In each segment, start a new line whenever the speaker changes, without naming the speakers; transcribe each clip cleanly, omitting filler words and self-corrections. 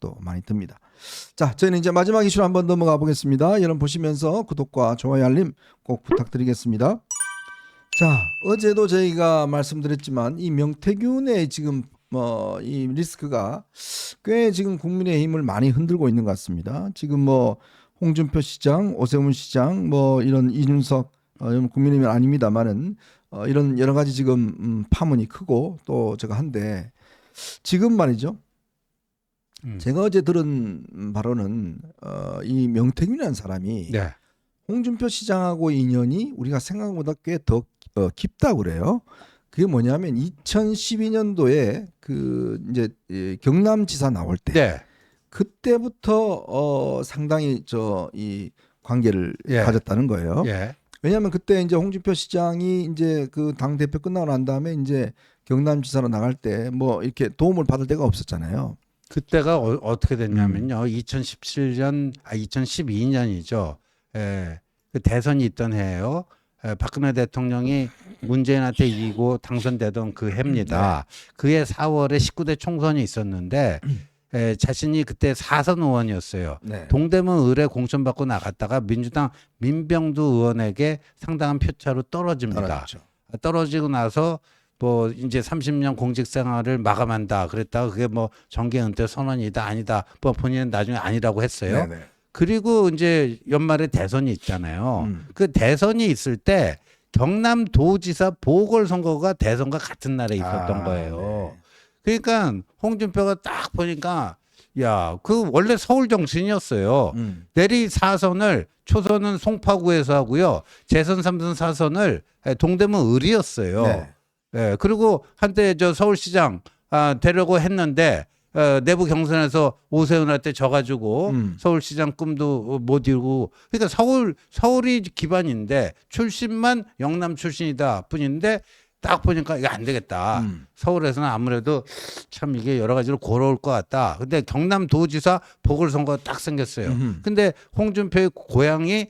생각도 많이 듭니다. 자, 저희는 이제 마지막 이슈로 한번 넘어가 보겠습니다. 여러분 보시면서 구독과 좋아요 알림 꼭 부탁드리겠습니다. 자, 어제도 저희가 말씀드렸지만 이 명태균의 지금 이 리스크가 꽤 지금 국민의힘을 많이 흔들고 있는 것 같습니다. 지금 홍준표 시장, 오세훈 시장, 이런 이준석 국민의힘은 아닙니다만은 이런 여러 가지 지금 파문이 크고 또 제가 한데 지금 말이죠. 제가 어제 들은 바로는 이 명태균이라는 사람이
네.
홍준표 시장하고 인연이 우리가 생각보다 꽤 더 깊다고 그래요. 그게 뭐냐면 2012년도에 그 이제 경남지사 나올 때
네.
그때부터 상당히 이 관계를
예.
가졌다는 거예요.
예.
왜냐하면 그때 이제 홍준표 시장이 이제 그 당 대표 끝나고 난 다음에 이제 경남지사로 나갈 때 이렇게 도움을 받을 데가 없었잖아요.
그때가 어떻게 됐냐면요. 2012년이죠. 예. 그 대선이 있던 해예요. 박근혜 대통령이 문재인한테 이기고 당선되던 그 해입니다. 그해 4월에 19대 총선이 있었는데 자신이 그때 4선 의원이었어요.
네.
동대문 의뢰 공천받고 나갔다가 민주당 민병두 의원에게 상당한 표차로 떨어집니다.
떨어졌죠.
떨어지고 나서 이제 30년 공직 생활을 마감한다 그랬다가 그게 정계 은퇴 선언이다 아니다. 본인은 나중에 아니라고 했어요.
네네.
그리고 이제 연말에 대선이 있잖아요. 그 대선이 있을 때 경남도지사 보궐선거가 대선과 같은 날에 있었던 거예요.
네.
그러니까 홍준표가 딱 보니까 그 원래 서울 정치인이었어요. 내리 4선을 초선은 송파구에서 하고요. 재선 3선 4선을 동대문 을이었어요.
네.
예, 그리고 한때 서울시장 되려고 했는데 내부 경선에서 오세훈한테 져가지고 서울시장 꿈도 못 이루고 그러니까 서울이 기반인데 출신만 영남 출신이다 뿐인데 딱 보니까 이거 안 되겠다. 서울에서는 아무래도 참 이게 여러 가지로 고려올 것 같다. 근데 경남도지사 보궐선거가 딱 생겼어요. 근데 홍준표의 고향이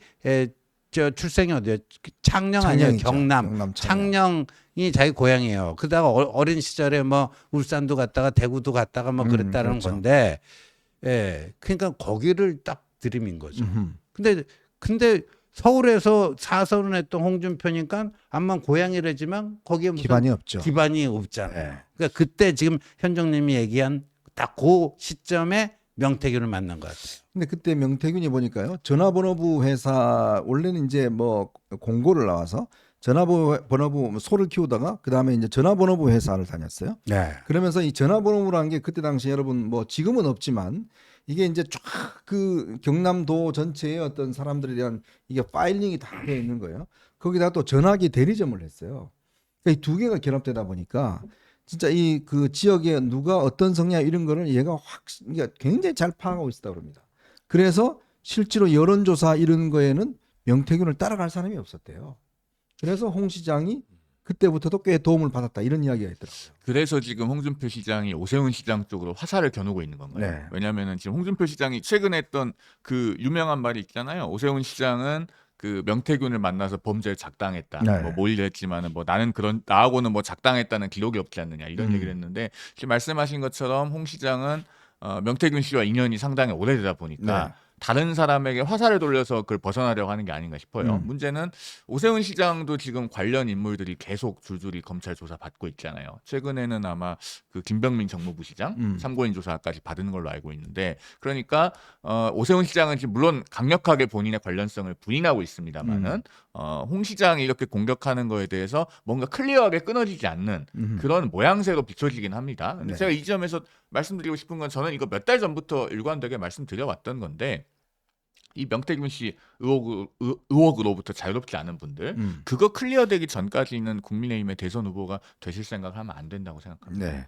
출생이 어디요? 창녕 아니에요? 경남 창녕이 자기 고향이에요. 그러다가 어린 시절에 울산도 갔다가 대구도 갔다가 그랬다는
그렇죠.
건데, 그러니까 거기를 딱 들이민 거죠. 근데 서울에서 4선을 했던 홍준표니까 암만 고향이라지만 거기에 무슨
기반이 없죠.
기반이 없잖아요.
네.
그러니까 그때 지금 현정님이 얘기한 딱 그 시점에 명태균을 만난 것 같아요.
근데 그때 명태균이 보니까요. 전화번호부 회사 원래는 이제 공고를 나와서 전화번호부 소를 키우다가 그다음에 이제 전화번호부 회사를 다녔어요.
네.
그러면서 이 전화번호부라는 게 그때 당시 여러분 지금은 없지만 이게 이제 쫙 그 경남도 전체의 어떤 사람들에 대한 이게 파일링이 다 되어 있는 거예요. 거기다 또 전화기 대리점을 했어요. 그러니까 이 두 개가 결합되다 보니까 진짜 이 그 지역에 누가 어떤 성향 이런 거를 얘가 그러니까 굉장히 잘 파악하고 있었다고 합니다. 그래서 실제로 여론조사 이런 거에는 명태균을 따라갈 사람이 없었대요. 그래서 홍 시장이 그때부터도 꽤 도움을 받았다 이런 이야기가 있더라고요.
그래서 지금 홍준표 시장이 오세훈 시장 쪽으로 화살을 겨누고 있는 건가요?
네.
왜냐하면 지금 홍준표 시장이 최근에 했던 그 유명한 말이 있잖아요. 오세훈 시장은 그 명태균을 만나서 범죄에 작당했다.
네.
뭐 일했지만은 나는 나하고는 작당했다는 기록이 없지 않느냐 이런 얘기를 했는데 지금 말씀하신 것처럼 홍 시장은 명태균 씨와 인연이 상당히 오래되다 보니까
네.
다른 사람에게 화살을 돌려서 그걸 벗어나려고 하는 게 아닌가 싶어요. 문제는 오세훈 시장도 지금 관련 인물들이 계속 줄줄이 검찰 조사 받고 있잖아요. 최근에는 아마 그 김병민 정무부 시장 참고인 조사까지 받은 걸로 알고 있는데, 그러니까 오세훈 시장은 지금 물론 강력하게 본인의 관련성을 부인하고 있습니다만은 홍 시장이 이렇게 공격하는 거에 대해서 뭔가 클리어하게 끊어지지 않는 그런 모양새로 비춰지긴 합니다. 근데
네.
제가 이 점에서 말씀드리고 싶은 건 저는 이거 몇 달 전부터 일관되게 말씀드려왔던 건데, 이 명태균 씨 의혹으로부터 자유롭지 않은 분들 그거 클리어되기 전까지는 국민의힘의 대선 후보가 되실 생각하면 안 된다고 생각합니다.
네.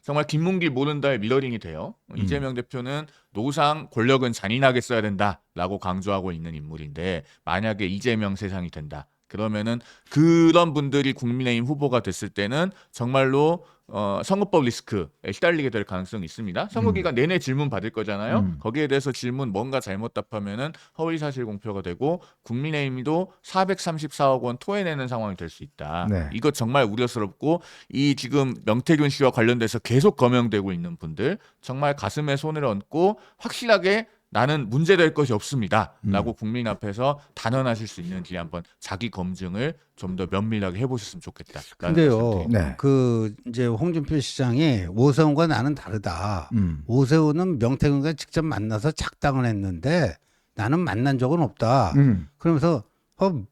정말 김문길 모른다의 미러링이 돼요. 이재명 대표는 노상 권력은 잔인하게 써야 된다라고 강조하고 있는 인물인데, 만약에 이재명 세상이 된다. 그러면은 그런 분들이 국민의힘 후보가 됐을 때는 정말로 선거법 리스크에 시달리게 될 가능성이 있습니다. 선거 기간 내내 질문 받을 거잖아요. 거기에 대해서 질문 뭔가 잘못 답하면은 허위 사실 공표가 되고 국민의힘도 434억 원 토해내는 상황이 될 수 있다.
네.
이것 정말 우려스럽고 이 지금 명태균 씨와 관련돼서 계속 거명되고 있는 분들 정말 가슴에 손을 얹고 확실하게 나는 문제될 것이 없습니다. 라고 국민 앞에서 단언하실 수 있는지 한번 자기 검증을 좀 더 면밀하게 해보셨으면 좋겠다.
근데요,
네.
그 이제 홍준표 시장이 오세훈과 나는 다르다. 오세훈은 명태균과 직접 만나서 작당을 했는데 나는 만난 적은 없다. 그러면서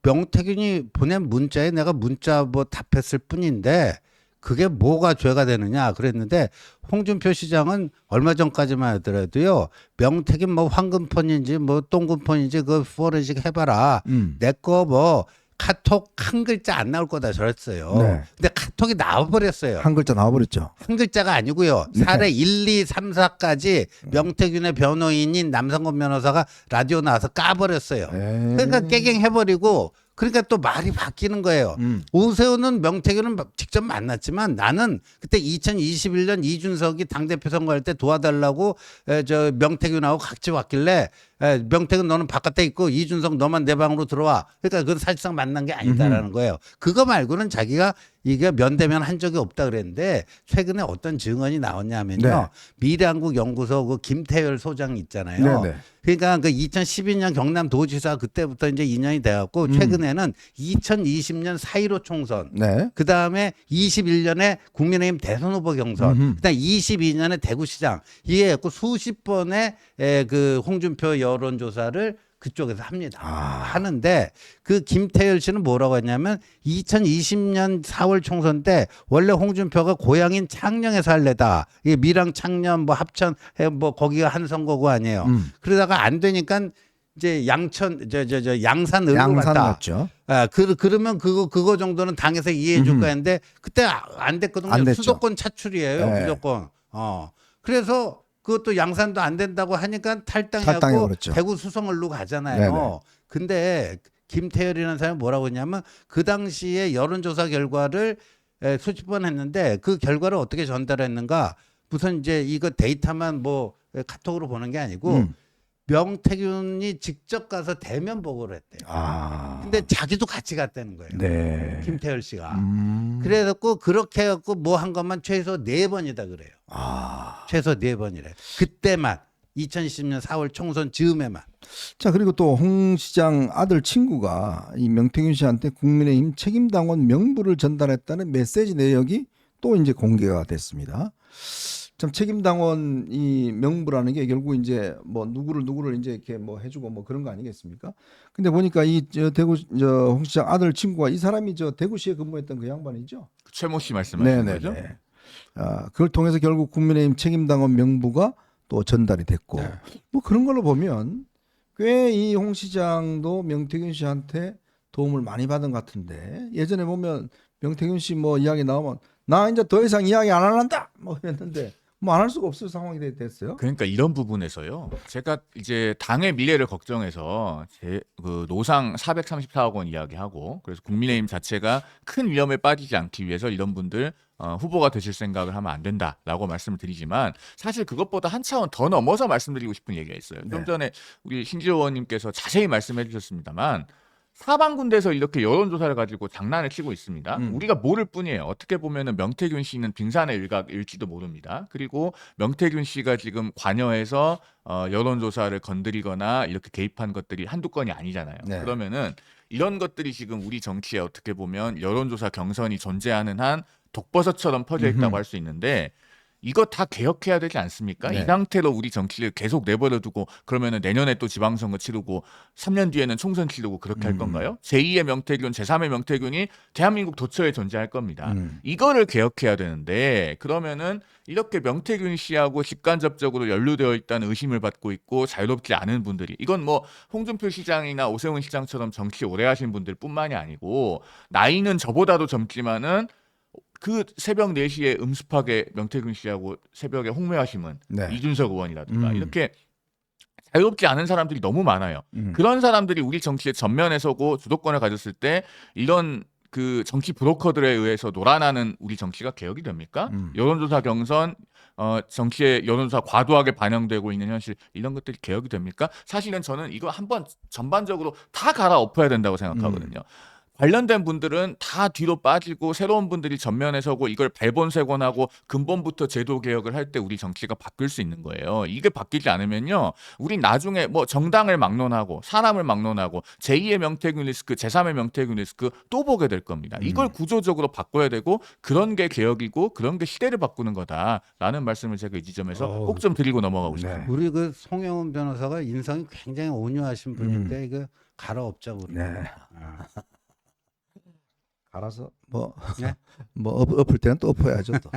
명태균이 보낸 문자에 내가 문자 뭐 답했을 뿐인데 그게 뭐가 죄가 되느냐 그랬는데 홍준표 시장은 얼마 전까지만 하더라도요 명태균 뭐 황금폰인지 뭐 똥금폰인지 그 포렌식 해봐라 내 거 뭐 카톡 한 글자 안 나올 거다 저랬어요.
네.
근데 카톡이 나와버렸어요.
한 글자 나와버렸죠.
한 글자가 아니고요.
네.
사례 1, 2, 3, 4까지 명태균의 변호인인 남성건 변호사가 라디오 나와서 까버렸어요. 그러니까 깨갱해버리고 그러니까 또 말이 바뀌는 거예요. 오세훈은 명태균은 직접 만났지만 나는 그때 2021년 이준석이 당대표 선거할 때 도와달라고 저 명태균하고 같이 왔길래 명태균 너는 바깥에 있고 이준석 너만 내 방으로 들어와. 그러니까 그건 사실상 만난 게 아니다라는 거예요. 그거 말고는 자기가 이게 면대면 한 적이 없다 그랬는데 최근에 어떤 증언이 나왔냐면요.
네.
미래한국연구소 그 김태열 소장 있잖아요.
네, 네.
그러니까 그 2012년 경남도지사 그때부터 이제 인연이 돼갖고 최근에는 2020년 4.15 총선,
네.
그 다음에 21년에 국민의힘 대선 후보 경선, 그다음 22년에 대구시장 이게 갖고 수십 번의 그 홍준표 여론조사를 그쪽에서 합니다. 하는데 그 김태열 씨는 뭐라고 했냐면 2020년 4월 총선 때 원래 홍준표가 고향인 창녕에서 할래다. 이게 미랑 창녕 뭐 합천 뭐 거기가 한 선거구 아니에요. 그러다가 안 되니까 이제 양천 양산으로
양산
갔다.
맞죠.
그러면 그거 정도는 당에서 이해해 줄 거야 했는데 그때 안 됐거든요.
안 됐죠.
수도권 차출이에요.
네.
무조건. 그래서 그것도 양산도 안 된다고 하니까 탈당하고
탈당해버렸죠.
대구 수성을로 가잖아요.
네네.
근데 김태열이라는 사람이 뭐라고 했냐면 그 당시에 여론조사 결과를 수십 번 했는데 그 결과를 어떻게 전달했는가 무슨 이제 이거 데이터만 뭐 카톡으로 보는 게 아니고 명태균이 직접 가서 대면 보고를 했대요. 근데 자기도 같이 갔다는 거예요.
네.
김태열 씨가. 그래서 그렇게 해갖고 뭐 한 것만 최소 4번이다 그래요. 최소 4번이래. 그때만 2010년 4월 총선 즈음에만.
자, 그리고 또 홍 시장 아들 친구가 이 명태균 씨한테 국민의힘 책임당원 명부를 전달했다는 메시지 내역이 또 이제 공개가 됐습니다. 참 책임당원 이 명부라는 게 결국 이제 뭐 누구를 이제 이렇게 뭐 해주고 뭐 그런 거 아니겠습니까? 근데 보니까 이 대구 홍 시장 아들 친구가 이 사람이 대구시에 근무했던 그 양반이죠.
최모 씨 말씀하시는 거죠?
네네네. 그걸 통해서 결국 국민의힘 책임당원 명부가 또 전달이 됐고 뭐 그런 걸로 보면 꽤 이 홍 시장도 명태균 씨한테 도움을 많이 받은 것 같은데 예전에 보면 명태균 씨 뭐 이야기 나오면 나 이제 더 이상 이야기 안 한다 뭐 이랬는데 뭐 안 할 수가 없을 상황이 됐어요.
그러니까 이런 부분에서요. 제가 이제 당의 미래를 걱정해서 그 노상 434억 원 이야기하고 그래서 국민의힘 자체가 큰 위험에 빠지지 않기 위해서 이런 분들 후보가 되실 생각을 하면 안 된다라고 말씀을 드리지만 사실 그것보다 한 차원 더 넘어서 말씀드리고 싶은 얘기가 있어요. 좀 전에 우리 신지호 의원님께서 자세히 말씀해 주셨습니다만 사방군데서 이렇게 여론조사를 가지고 장난을 치고 있습니다. 우리가 모를 뿐이에요. 어떻게 보면은 명태균 씨는 빙산의 일각일지도 모릅니다. 그리고 명태균 씨가 지금 관여해서 여론조사를 건드리거나 이렇게 개입한 것들이 한두 건이 아니잖아요.
네.
그러면은 이런 것들이 지금 우리 정치에 어떻게 보면 여론조사 경선이 존재하는 한 독버섯처럼 퍼져 있다고 할 수 있는데 이거 다 개혁해야 되지 않습니까?
네.
이 상태로 우리 정치를 계속 내버려두고 그러면은 내년에 또 지방선거 치르고 3년 뒤에는 총선 치르고 그렇게 할 건가요? 제2의 명태균, 제3의 명태균이 대한민국 도처에 존재할 겁니다. 이거를 개혁해야 되는데 그러면은 이렇게 명태균 씨하고 직간접적으로 연루되어 있다는 의심을 받고 있고 자유롭지 않은 분들이 이건 뭐 홍준표 시장이나 오세훈 시장처럼 정치 오래 하신 분들뿐만이 아니고 나이는 저보다도 젊지만은 그 새벽 4시에 음습하게 명태균 씨하고 새벽에 홍매하심은 이준석 의원이라든가 이렇게 자유롭지 않은 사람들이 너무 많아요. 그런 사람들이 우리 정치의 전면에 서고 주도권을 가졌을 때 이런 그 정치 브로커들에 의해서 놀아나는 우리 정치가 개혁이 됩니까? 여론조사 경선 정치의 여론조사 과도하게 반영되고 있는 현실 이런 것들이 개혁이 됩니까? 사실은 저는 이거 한번 전반적으로 다 갈아엎어야 된다고 생각하거든요. 관련된 분들은 다 뒤로 빠지고 새로운 분들이 전면에 서고 이걸 발본색원하고 근본부터 제도 개혁을 할 때 우리 정치가 바뀔 수 있는 거예요. 이게 바뀌지 않으면요. 우리 나중에 뭐 정당을 막론하고 사람을 막론하고 제2의 명태균 리스크, 제3의 명태균 리스크 또 보게 될 겁니다. 이걸 구조적으로 바꿔야 되고 그런 게 개혁이고 그런 게 시대를 바꾸는 거다라는 말씀을 제가 이 지점에서 꼭 좀 드리고 넘어가고 싶습니다.
우리 그 송영훈 변호사가 인성이 굉장히 온유하신 분인데 이거 갈아엎자고 그래요.
네. 알아서 뭐
네?
뭐 엎을 때는 또 엎어야죠 또.